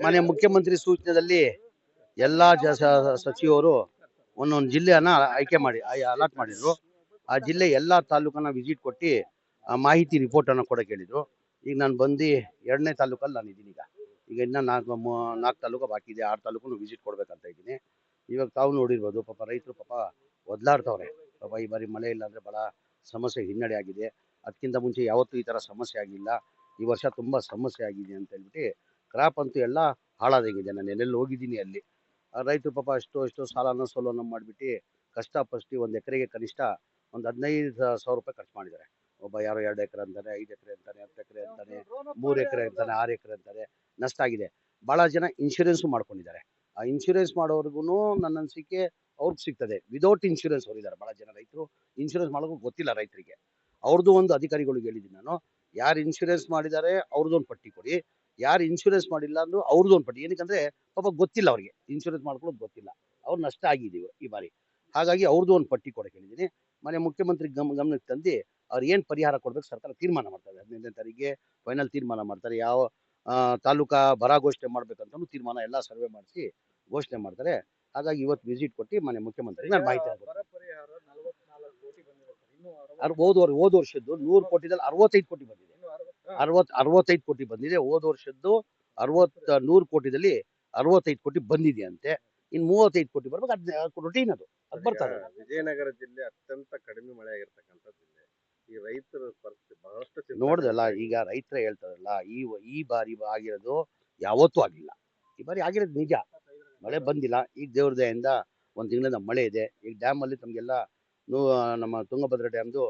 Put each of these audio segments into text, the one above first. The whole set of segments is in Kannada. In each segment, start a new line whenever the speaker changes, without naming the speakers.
ಮಾನ್ಯ ಮುಖ್ಯಮಂತ್ರಿ ಸೂಚನೆಯಲ್ಲಿ ಎಲ್ಲಾ ಸಚಿವರು ಒಂದೊಂದು ಜಿಲ್ಲೆಯನ್ನ ಆಯ್ಕೆ ಮಾಡಿ ಅಲಾಟ್ ಮಾಡಿದ್ರು. ಆ ಜಿಲ್ಲೆ ಎಲ್ಲಾ ತಾಲೂಕನ್ನ ವಿಸಿಟ್ ಕೊಟ್ಟು ಮಾಹಿತಿ ರಿಪೋರ್ಟ್ ಅನ್ನ ಕೊಡಕ್ಕೆ ಹೇಳಿದ್ರು. ಈಗ ನಾನು ಬಂದು 2ನೇ ತಾಲೂಕಲ್ಲಿ ನಾನು ಇದ್ದೀನಿ. ಈಗ ಇನ್ನ 4 ತಾಲೂಕು ಬಾಕಿ ಇದೆ. 6 ತಾಲೂಕು ವಿಸಿಟ್ ಕೊಡ್ಬೇಕಂತ ಇದ್ದೀನಿ. ಇವಾಗ ತಾವು ನೋಡಿರ್ಬೋದು, ಪಾಪ ರೈತರು ಪಾಪ ಒದ್ಲಾಡ್ತವ್ರೆ. ಪಾಪ ಈ ಬಾರಿ ಮಳೆ ಇಲ್ಲ ಅಂದ್ರೆ ಬಹಳ ಸಮಸ್ಯೆ ಹಿನ್ನಡೆ ಆಗಿದೆ. ಅದಕ್ಕಿಂತ ಮುಂಚೆ ಯಾವತ್ತೂ ಈ ತರ ಸಮಸ್ಯೆ ಆಗಿಲ್ಲ. ಈ ವರ್ಷ ತುಂಬಾ ಸಮಸ್ಯೆ ಆಗಿದೆ ಅಂತ ಹೇಳ್ಬಿಟ್ಟು ಕ್ರಾಪ್ ಅಂತೂ ಎಲ್ಲ ಹಾಳಾದಂಗಿದೆ. ನಾನು ಎಲ್ಲೆಲ್ಲಿ ಹೋಗಿದ್ದೀನಿ ಅಲ್ಲಿ ರೈತರು ಪಾಪ ಅಷ್ಟು ಸಾಲನ ಸೋಲನ ಮಾಡಿಬಿಟ್ಟು ಕಷ್ಟಪಟ್ಟು 1 ಎಕರೆಗೆ ಕನಿಷ್ಠ ಒಂದು 15,000 ರೂಪಾಯಿ ಖರ್ಚು ಮಾಡಿದ್ದಾರೆ. ಒಬ್ಬ ಯಾರೋ 2 ಎಕರೆ ಅಂತಾನೆ, 5 ಎಕರೆ ಅಂತಾನೆ, 10 ಎಕರೆ ಅಂತಾನೆ, 3 ಎಕರೆ ಅಂತಾನೆ, 6 ಎಕರೆ ಅಂತಾನೆ. ನಷ್ಟ ಆಗಿದೆ. ಬಹಳ ಜನ ಇನ್ಶೂರೆನ್ಸ್ ಮಾಡ್ಕೊಂಡಿದ್ದಾರೆ. ಆ ಇನ್ಶೂರೆನ್ಸ್ ಮಾಡೋರ್ಗು ನನ್ನ ಅನಿಸಿಕೆ ಅವ್ರಿಗೆ ಸಿಗ್ತದೆ. ವಿದೌಟ್ ಇನ್ಶೂರೆನ್ಸ್ ಅವರಿದ್ದಾರೆ ಬಹಳ ಜನ ರೈತರು. ಇನ್ಶೂರೆನ್ಸ್ ಮಾಡೋದು ಗೊತ್ತಿಲ್ಲ ರೈತರಿಗೆ. ಅವ್ರದ್ದು ಒಂದು ಅಧಿಕಾರಿಗಳಿಗೆ ಹೇಳಿದ್ದೀನಿ ನಾನು, ಯಾರು ಇನ್ಶೂರೆನ್ಸ್ ಮಾಡಿದ್ದಾರೆ ಅವ್ರದ್ದೊಂದು ಪಟ್ಟಿ ಕೊಡಿ, ಯಾರು ಇನ್ಶೂರೆನ್ಸ್ ಮಾಡಿಲ್ಲ ಅಂದ್ರೂ ಅವ್ರದ್ದೊಂದು ಪಟ್ಟಿ. ಏನಕ್ಕಂದ್ರೆ ಪಾಪ ಗೊತ್ತಿಲ್ಲ ಅವ್ರಿಗೆ, ಇನ್ಶೂರೆನ್ಸ್ ಮಾಡ್ಕೊಳ್ಳೋದು ಗೊತ್ತಿಲ್ಲ. ಅವ್ರು ನಷ್ಟ ಆಗಿದ್ದೀವಿ ಈ ಬಾರಿ. ಹಾಗಾಗಿ ಅವ್ರದ್ದು ಒಂದು ಪಟ್ಟಿ ಕೊಡಕ್ಕೆ ಹೇಳಿದ್ದೀನಿ. ಮನೆ ಮುಖ್ಯಮಂತ್ರಿ ಗಮನಕ್ಕೆ ತಂದು ಅವ್ರು ಏನು ಪರಿಹಾರ ಕೊಡ್ಬೇಕು ಸರ್ಕಾರ ತೀರ್ಮಾನ ಮಾಡ್ತಾರೆ. 15ನೇ ತಾರೀಕಿಗೆ ಫೈನಲ್ ತೀರ್ಮಾನ ಮಾಡ್ತಾರೆ. ಯಾವ ತಾಲೂಕಾ ಬರ ಘೋಷಣೆ ಮಾಡ್ಬೇಕಂತ ತೀರ್ಮಾನ ಎಲ್ಲ ಸರ್ವೆ ಮಾಡಿಸಿ ಘೋಷಣೆ ಮಾಡ್ತಾರೆ. ಹಾಗಾಗಿ ಇವತ್ತು ವಿಸಿಟ್ ಕೊಟ್ಟು ಮನೆ ಮುಖ್ಯಮಂತ್ರಿ ನಾನು ಮಾಹಿತಿ ಹೋದ ವರ್ಷದ್ದು 100 ಕೋಟಿದಲ್ಲಿ 65 ಕೋಟಿ ಬಂದಿದೆ. 65 ಕೋಟಿ ಬಂದಿದೆ. ಹೋದ ವರ್ಷದ್ದು 100 ಕೋಟಿದಲ್ಲಿ 65 ಕೋಟಿ ಬಂದಿದೆ ಅಂತೆ. ಇನ್ನು 35 ಕೋಟಿ ಬರ್ಬೇಕು. ಅದು ರೊಟೀನ್, ಅದು ಬರ್ತದೆ.
ವಿಜಯನಗರ ಜಿಲ್ಲೆ ಅತ್ಯಂತ ಕಡಿಮೆ ಮಳೆ ಆಗಿರ್ತಕ್ಕಂಥ ಜಿಲ್ಲೆ. ಈ ರೈತರ ಪರಿಸ್ಥಿತಿ ಬಹಳಷ್ಟು
ನೋಡ್ದಲ್ಲ. ಈಗ ರೈತರ ಹೇಳ್ತಾರಲ್ಲ, ಈ ಬಾರಿ ಆಗಿರೋದು ಯಾವತ್ತೂ ಆಗಿಲ್ಲ. ಈ ಬಾರಿ ಆಗಿರೋದು ನಿಜ. ಮಳೆ ಬಂದಿಲ್ಲ. ಈಗ ದೇವ್ರ ದಯೆಯಿಂದ 1 ತಿಂಗಳಿಂದ ಮಳೆ ಇದೆ. ಈಗ ಡ್ಯಾಮ್ ಅಲ್ಲಿ ತಮಗೆಲ್ಲ ನಮ್ಮ ತುಂಗಭದ್ರಾ ಡ್ಯಾಮ್ದು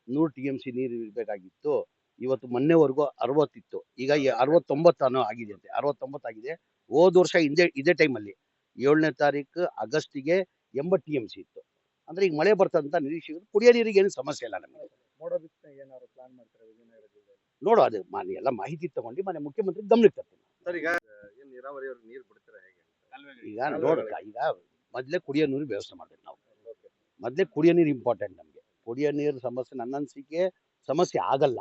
100 TMC ನೀರು ಇರಬೇಕಾಗಿತ್ತು. ಇವತ್ತು ಮೊನ್ನೆವರೆಗೂ 60 ಇತ್ತು. ಈಗ 69 ಆಗಿದೆ ಅಂತೆ. 69 ಆಗಿದೆ. ಹೋದ ವರ್ಷ ಇದೇ ಟೈಮಲ್ಲಿ 7ನೇ ತಾರೀಕು ಆಗಸ್ಟಿಗೆ 80 TMC ಇತ್ತು. ಅಂದ್ರೆ ಈಗ ಮಳೆ ಬರ್ತಂತ ನಿರೀಕ್ಷೆ. ಕುಡಿಯೋ ನೀರಿಗೆ ಏನು ಸಮಸ್ಯೆ ಇಲ್ಲ ನಮಗೆ. ನೋಡು, ಅದು ಎಲ್ಲ ಮಾಹಿತಿ ತಗೊಂಡು ಮನೆ ಮುಖ್ಯಮಂತ್ರಿ ಗಮನಕ್ಕೆ ತರ್ತೀನಿ.
ಸರ್, ಈಗ ನೀರಾವರಿಯವ್ರಿಗೆ ನೀರು ಬಿಡ್ತೀರಾ ಹೇಗೆ?
ಈಗ ನೋಡ್ಕ, ಈಗ ಮೊದ್ಲೇ ಕುಡಿಯೋ ನೀರು ವ್ಯವಸ್ಥೆ ಮಾಡ್ಬೇಕು ನಾವು. ಮೊದ್ಲೇ ಕುಡಿಯೋ ನೀರು ಇಂಪಾರ್ಟೆಂಟ್ ನಮ್ಗೆ. ಕುಡಿಯೋ ನೀರು ಸಮಸ್ಯೆ ನನ್ನ ಅನಿಸಿಕೆ ಸಮಸ್ಯೆ ಆಗಲ್ಲ.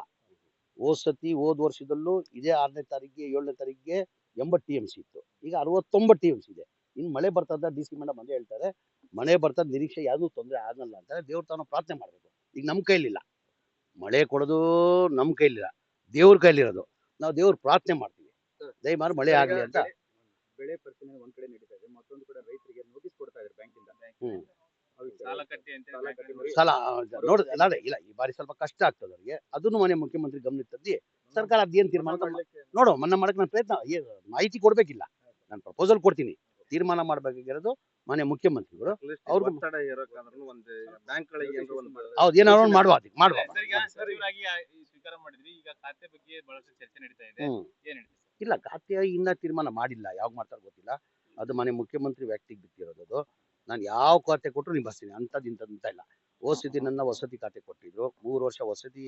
ಹೋದ ವರ್ಷದಲ್ಲೂ ಇದೇ 6ನೇ ತಾರೀಕಿಗೆ 7ನೇ ತಾರೀಕಿಗೆ 80 TMC ಇತ್ತು. ಈಗ 69 TMC ಇದೆ. ಇನ್ನು ಮಳೆ ಬರ್ತದ, DC ಮೇಡಮ್ ಅದೇ ಹೇಳ್ತಾರೆ, ಮಳೆ ಬರ್ತದ, ನಿರೀಕ್ಷೆ ಯಾವ್ದು ತೊಂದರೆ ಆಗಲ್ಲ ಅಂತಾರೆ. ದೇವ್ರ ತಾನು ಪ್ರಾರ್ಥನೆ ಮಾಡ್ಬೇಕು. ಈಗ ನಮ್ ಕೈಲಿಲ್ಲ, ಮಳೆ ಕೊಡೋದು ನಮ್ ಕೈಲಿಲ್ಲ, ದೇವ್ರ ಕೈಲಿರೋದು. ನಾವು ದೇವ್ರ ಪ್ರಾರ್ಥನೆ ಮಾಡ್ತೀವಿ, ದಯಮಾಡಿ ಮಳೆ ಆಗಲಿ ಅಂತ.
ಬೆಳೆ ಪರಿಶೀಲನೆ ಒಂದ್ ಕಡೆ ನಡೀತಾ ಇದೆ, ಮತ್ತೊಂದು ಕಡೆ ರೈತರಿಗೆ ನೋಟಿಸ್ ಕೊಡ್ತಾ ಇದ್ದಾರೆ ಬ್ಯಾಂಕಿಂದ.
ಸಾಲ ನೋಡಿಲ್ಲ. ಇಲ್ಲ, ಈ ಬಾರಿ ಸ್ವಲ್ಪ ಕಷ್ಟ ಆಗ್ತದೆ ಅವ್ರಿಗೆ. ಅದನ್ನು ಮನೆ ಮುಖ್ಯಮಂತ್ರಿ ಗಮನಕ್ಕೆ ತಂದು ಸರ್ಕಾರ ಅದೇನ್ ತೀರ್ಮಾನ ನೋಡು ಮನ್ನಾ ಮಾಡಕ್ ನಾನು ಪ್ರಯತ್ನ, ಮಾಹಿತಿ ಕೊಡ್ಬೇಕಿಲ್ಲ, ನಾನು ಪ್ರಪೋಸಲ್ ಕೊಡ್ತೀನಿ. ತೀರ್ಮಾನ ಮಾಡ್ಬೇಕಾಗಿರೋದು ಮನೆ ಮುಖ್ಯಮಂತ್ರಿಗಳು. ಅವ್ರಿಗೆ ಹೌದು, ಏನಾದ್ರು ಮಾಡುವ. ಇಲ್ಲ, ಖಾತೆ ಇನ್ನ ತೀರ್ಮಾನ ಮಾಡಿಲ್ಲ. ಯಾವಾಗ ಮಾಡ್ತಾರ ಗೊತ್ತಿಲ್ಲ. ಅದು ಮನೆ ಮುಖ್ಯಮಂತ್ರಿ ವ್ಯಕ್ತಿಗೆ ಬಿಟ್ಟಿರೋದು. ಅದು ನಾನು ಯಾವ ಖಾತೆ ಕೊಟ್ಟರು ನಿಭಾಯಿಸ್ತೀನಿ. ಇಂಥ ಇಲ್ಲ. ಸತಿ ನನ್ನ ವಸತಿ ಖಾತೆ ಕೊಟ್ಟಿದ್ರು. 3 ವರ್ಷ ವಸತಿ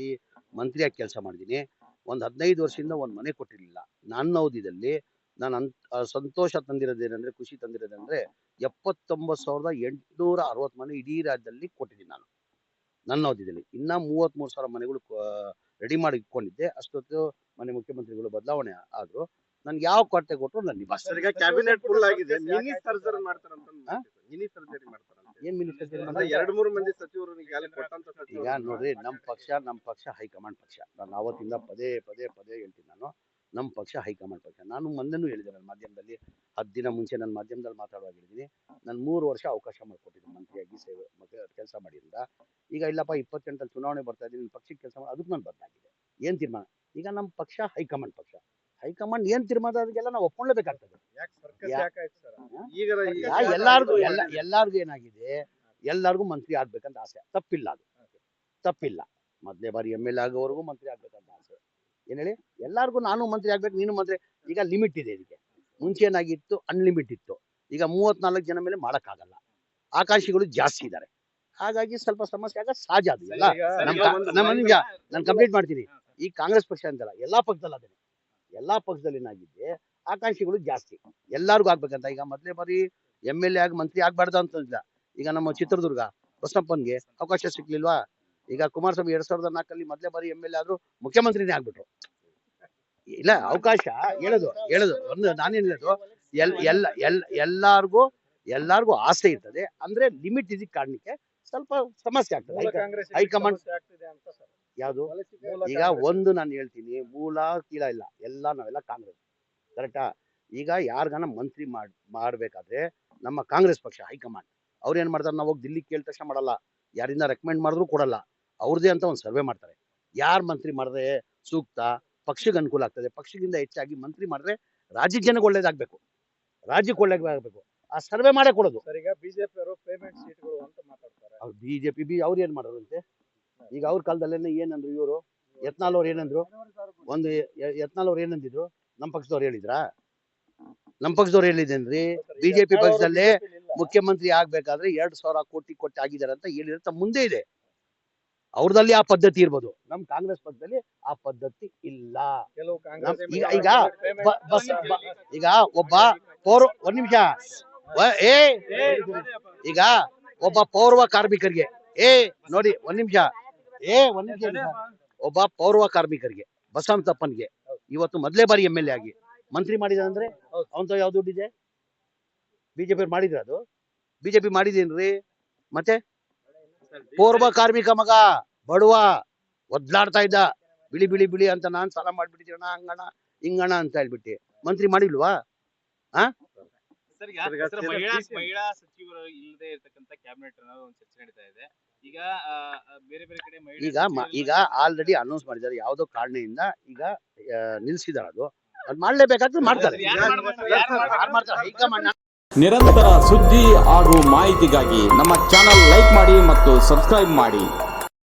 ಮಂತ್ರಿಯಾಗಿ ಕೆಲಸ ಮಾಡಿದ್ದೀನಿ. ಒಂದು 15 ವರ್ಷದಿಂದ ಒಂದು ಮನೆ ಕೊಟ್ಟಿರ್ಲಿಲ್ಲ. ನನ್ನ ಅವಧಿಯಲ್ಲಿ ನಾನು ಸಂತೋಷ ತಂದಿರೋದೇನಂದ್ರೆ, ಖುಷಿ ತಂದಿರೋದಂದ್ರೆ 79,860 ಮನೆ ಇಡೀ ರಾಜ್ಯದಲ್ಲಿ ಕೊಟ್ಟಿದ್ದೀನಿ ನಾನು ನನ್ನ ಅವಧಿಯಲ್ಲಿ. ಇನ್ನ 33,000 ಮನೆಗಳು ರೆಡಿ ಮಾಡಿ ಇಟ್ಕೊಂಡಿದ್ದೆ. ಅಷ್ಟೊತ್ತು ಮನೆ ಮುಖ್ಯಮಂತ್ರಿಗಳು ಬದಲಾವಣೆ ಆದ್ರು. ನನ್ಗೆ ಯಾವ ಖಾತೆ ಕೊಟ್ಟರು ನಾನು ನಿಭಾಯಿಸ್ತೀನಿ.
ಕ್ಯಾಬಿನೆಟ್ ಫುಲ್ ಆಗಿದೆ. ಮಿನಿ ಸರ್ಜರಿ ಮಾಡ್ತಾರಂತ. ಮಿನಿ ಸರ್ಜರಿ ಮಾಡ್ತಾರಂತ.
ಏನ್ ಮಿನಿ ಸರ್ಜರಿ?
2-3 ಮಂದಿ ಸಚಿವರು
ಈಗ ನೋಡ್ರಿ, ನಮ್ಮ ಪಕ್ಷ ಹೈಕಮಾಂಡ್ ಪಕ್ಷ. ನಾನು ಅವತ್ತಿಂದ ಪದೇ ಹೇಳ್ತೀನಿ. ನಮ್ಮ ಪಕ್ಷ ಹೈಕಮಾಂಡ್ ಪಕ್ಷ. ನಾನು ಮೊನ್ನೆನೂ ಹೇಳಿದೆ ನನ್ನ ಮಾಧ್ಯಮದಲ್ಲಿ, 10 ದಿನ ಮುಂಚೆ ನನ್ನ ಮಾಧ್ಯಮದಲ್ಲಿ ಮಾತಾಡುವಾಗ ಹೇಳಿದ್ದೀನಿ, ನಾನು 3 ವರ್ಷ ಅವಕಾಶ ಮಾಡಿಕೊಟ್ಟಿದ್ದೀನಿ ಮಂತ್ರಿಯಾಗಿ ಸೇವೆ ಕೆಲಸ ಮಾಡಿದ್ರಿಂದ. ಈಗ ಇಲ್ಲಪ್ಪ 28 ಚುನಾವಣೆ ಬರ್ತಾ ಇದ್ದೀನಿ, ಪಕ್ಷಕ್ಕೆ ಕೆಲಸ ಮಾಡಿ, ಅದಕ್ಕೆ ನಾನು ಬದಲಾಗಿದೆ. ಏನ್ ತೀರ್ಮಾನ? ಈಗ ನಮ್ಮ ಪಕ್ಷ ಹೈಕಮಾಂಡ್ ಪಕ್ಷ. ಹೈಕಮಾಂಡ್ ಏನ್ ತೀರ್ಮಾನ ಅದಕ್ಕೆಲ್ಲ ನಾವು ಒಪ್ಕೊಳ್ಳೇಬೇಕಾಗ್ತದೆ. ಎಲ್ಲಾರ್ಗು ಏನಾಗಿದೆ, ಎಲ್ಲಾರ್ಗು ಮಂತ್ರಿ ಆಗ್ಬೇಕಂತ ಆಸೆ. ತಪ್ಪಿಲ್ಲ, ಅದು ತಪ್ಪಿಲ್ಲ. ಮೊದಲೇ ಬಾರಿ MLA ಆಗೋವರೆಗೂ ಮಂತ್ರಿ ಆಗ್ಬೇಕಂತ ಆಸೆ. ಏನ್ ಹೇಳಿ, ಎಲ್ಲಾರ್ಗು ನಾನು ಮಂತ್ರಿ ಆಗ್ಬೇಕು, ನೀನು ಮಂತ್ರಿ. ಈಗ ಲಿಮಿಟ್ ಇದೆ ಇದಕ್ಕೆ. ಮುಂಚೆ ಏನಾಗಿತ್ತು, ಅನ್ಲಿಮಿಟ್ ಇತ್ತು. ಈಗ 34 ಜನ ಮೇಲೆ ಮಾಡಕ್ಕಾಗಲ್ಲ. ಆಕಾಂಕ್ಷಿಗಳು ಜಾಸ್ತಿ ಇದ್ದಾರೆ. ಹಾಗಾಗಿ ಸ್ವಲ್ಪ ಸಮಸ್ಯೆ ಆಗ ಸಹಜ. ಅದು ಎಲ್ಲ ನಾನು ಕಂಪ್ಲೀಟ್ ಮಾಡ್ತೀನಿ. ಈ ಕಾಂಗ್ರೆಸ್ ಪಕ್ಷ ಅಂತಲ್ಲ, ಎಲ್ಲಾ ಪಕ್ಷದಲ್ಲಿ ಅದೇ. ಎಲ್ಲಾ ಪಕ್ಷದಲ್ಲಿ ಏನಾಗಿದೆ, ಆಕಾಂಕ್ಷಿಗಳು ಜಾಸ್ತಿ. ಎಲ್ಲಾರ್ಗು ಆಗ್ಬೇಕಂತ. ಈಗ ಮೊದಲೇ ಬಾರಿ MLA ಆಗಿ ಮಂತ್ರಿ ಆಗ್ಬಾರ್ದು ಅಂತ. ಈಗ ನಮ್ಮ ಚಿತ್ರದುರ್ಗ ಬಸಪ್ಪನ್ಗೆ ಅವಕಾಶ ಸಿಕ್ಲಿಲ್ವಾ? ಈಗ ಕುಮಾರಸ್ವಾಮಿ 2004 ಮೊದಲೇ ಬಾರಿ MLA ಆದ್ರೂ ಮುಖ್ಯಮಂತ್ರಿನೇ ಆಗ್ಬಿಟ್ರು. ಇಲ್ಲ ಅವಕಾಶ ಹೇಳೋದು ಒಂದು ನಾನೇನ್ ಹೇಳೋದು ಎಲ್ಲಾರ್ಗೂ ಆಸೆ ಇರ್ತದೆ ಅಂದ್ರೆ ಲಿಮಿಟ್ ಇದಕ್ಕೆ ಕಾರಣಕ್ಕೆ ಸ್ವಲ್ಪ ಸಮಸ್ಯೆ ಆಗ್ತದೆ ಹೈಕಮಾಂಡ್ ಯಾವುದು ಈಗ ಒಂದು ನಾನು ಹೇಳ್ತೀನಿ ಮೂಲ ಕೀಳ ಇಲ್ಲ ನಾವೆಲ್ಲ ಕಾಂಗ್ರೆಸ್ ಕರೆಕ್ಟಾ ಈಗ ಯಾರ್ಗಾನ ಮಂತ್ರಿ ಮಾಡ್ಬೇಕಾದ್ರೆ ನಮ್ಮ ಕಾಂಗ್ರೆಸ್ ಪಕ್ಷ ಹೈಕಮಾಂಡ್ ಅವ್ರು ಏನ್ ಮಾಡ್ತಾರೆ ನಾವು ಹೋಗಿ ದಿಲ್ಲಿ ಕೇಳಿದ ತಕ್ಷಣ ಮಾಡಲ್ಲ ಯಾರಿಂದ ರೆಕಮೆಂಡ್ ಮಾಡಿದ್ರು ಕೊಡಲ್ಲ ಅವ್ರದೇ ಅಂತ ಒಂದು ಸರ್ವೆ ಮಾಡ್ತಾರೆ ಯಾರ್ ಮಂತ್ರಿ ಮಾಡಿದ್ರೆ ಸೂಕ್ತ ಪಕ್ಷಕ್ಕೆ ಅನುಕೂಲ ಆಗ್ತದೆ ಪಕ್ಷದಿಂದ ಹೆಚ್ಚಾಗಿ ಮಂತ್ರಿ ಮಾಡಿದ್ರೆ ರಾಜ್ಯ ಜನಕ್ಕೆ ಒಳ್ಳೇದಾಗ್ಬೇಕು ರಾಜ್ಯಕ್ಕೆ ಒಳ್ಳೇದಾಗ್ಬೇಕು ಆ ಸರ್ವೆ ಮಾಡೇ ಕೊಡೋದು
ಈಗ ಬಿಜೆಪಿ ಅವರು ಪೇಮೆಂಟ್ ಸೀಟ್ಗಳು ಅಂತ ಮಾತಾಡ್ತಾರೆ
ಅವ್ರು ಬಿಜೆಪಿ ಅವ್ರು ಏನ್ ಮಾಡೋರಂತೆ ಈಗ ಅವ್ರ ಕಾಲದಲ್ಲೇನೆ ಏನಂದ್ರು ಇವರು ಯತ್ನಾಳ್ ಅವ್ರು ಏನಂದ್ರು ಒಂದು ಯತ್ನಾಳ್ ಅವ್ರು ಏನಂದಿದ್ರು ನಮ್ಮ ಪಕ್ಷದವ್ರು ಹೇಳಿದ್ರಾ ನಮ್ಮ ಪಕ್ಷದವ್ರು ಹೇಳಿದೇನ್ರಿ ಬಿಜೆಪಿ ಪಕ್ಷದಲ್ಲೇ ಮುಖ್ಯಮಂತ್ರಿ ಆಗ್ಬೇಕಾದ್ರೆ 2,000 ಕೋಟಿ ಕೊಟ್ಟು ಆಗಿದ್ದಾರೆ ಅಂತ ಹೇಳಿದ್ರೆ ಮುಂದೆ ಇದೆ ಅವ್ರದಲ್ಲಿ ಆ ಪದ್ಧತಿ ಇರ್ಬೋದು ನಮ್ ಕಾಂಗ್ರೆಸ್ ಪಕ್ಷದಲ್ಲಿ ಆ ಪದ್ಧತಿ ಇಲ್ಲ ಈಗ ಒಬ್ಬ ಒಂದ್ ನಿಮಿಷ ಈಗ ಒಬ್ಬ ಪೌರ್ವ ಕಾರ್ಮಿಕರಿಗೆ ನೋಡಿ ಒಂದ್ ನಿಮಿಷ ಒಬ್ಬ ಪೌರ್ವ ಕಾರ್ಮಿಕರಿಗೆ ಬಸವಂತಪ್ಪನ್ಗೆ ಇವತ್ತು ಮೊದಲೇ ಬಾರಿ MLA ಆಗಿ ಮಂತ್ರಿ ಮಾಡಿದ ಅಂದ್ರೆ ಅವಂತ ಯಾವ್ದು ದುಡ್ಡಿದೆ ಬಿಜೆಪಿ ಮಾಡಿದ್ರ ಅದು ಬಿಜೆಪಿ ಮಾಡಿದೇನ್ರಿ ಮತ್ತೆ ಪೌರ್ವ ಕಾರ್ಮಿಕ ಮಗ ಬಡವ ಒದ್ಲಾಡ್ತಾ ಇದ್ದ ಬಿಳಿ ಅಂತ ನಾನ್ ಸಾಲ ಮಾಡ್ಬಿಟ್ಟಿದ್ದೀರಣ ಹಂಗಣ ಹಿಂಗಣ ಅಂತ ಹೇಳ್ಬಿಟ್ಟು ಮಂತ್ರಿ ಮಾಡಿಲ್ವಾ
ಮಹಿಳಾ ಸಚಿವರು ಇಲ್ಲದೆ ಇರತಕ್ಕಂತ ಕ್ಯಾಬಿನೆಟ್ ಅನ್ನೋದು ಒಂದು ಚರ್ಚೆ ನಡೀತಾ ಇದೆ ಈಗ ಬೇರೆ ಕಡೆ
ಈಗ ಆಲ್ರೆಡಿ ಅನೌನ್ಸ್ ಮಾಡಿದ್ದಾರೆ ಯಾವ್ದೋ ಕಾರಣದಿಂದ ಈಗ ನಿಲ್ಸಿದಾರೆ ಅದು ಮಾಡ್ಲೇಬೇಕಾದ್ರೆ ಮಾಡ್ತಾರೆ
ನಿರಂತರ ಸುದ್ದಿ ಹಾಗೂ ಮಾಹಿತಿಗಾಗಿ ನಮ್ಮ ಚಾನಲ್ ಲೈಕ್ ಮಾಡಿ ಮತ್ತು ಸಬ್ಸ್ಕ್ರೈಬ್ ಮಾಡಿ.